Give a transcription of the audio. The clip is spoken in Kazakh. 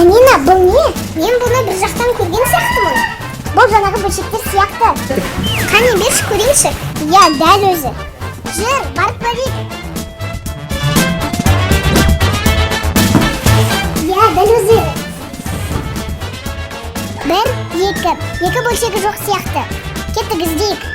Әнина, бұл не? Мен бұны бір жақтан көрген сияқтымын. Бұл жаңағы бөлшектер сияқты. Қане, берші көрейінші. Я, дәл өзі. Жүр, барып көрейік. Я, дәл өзі. Бір, екі бөлшегі жоқ сияқты. Кеттік іздейік.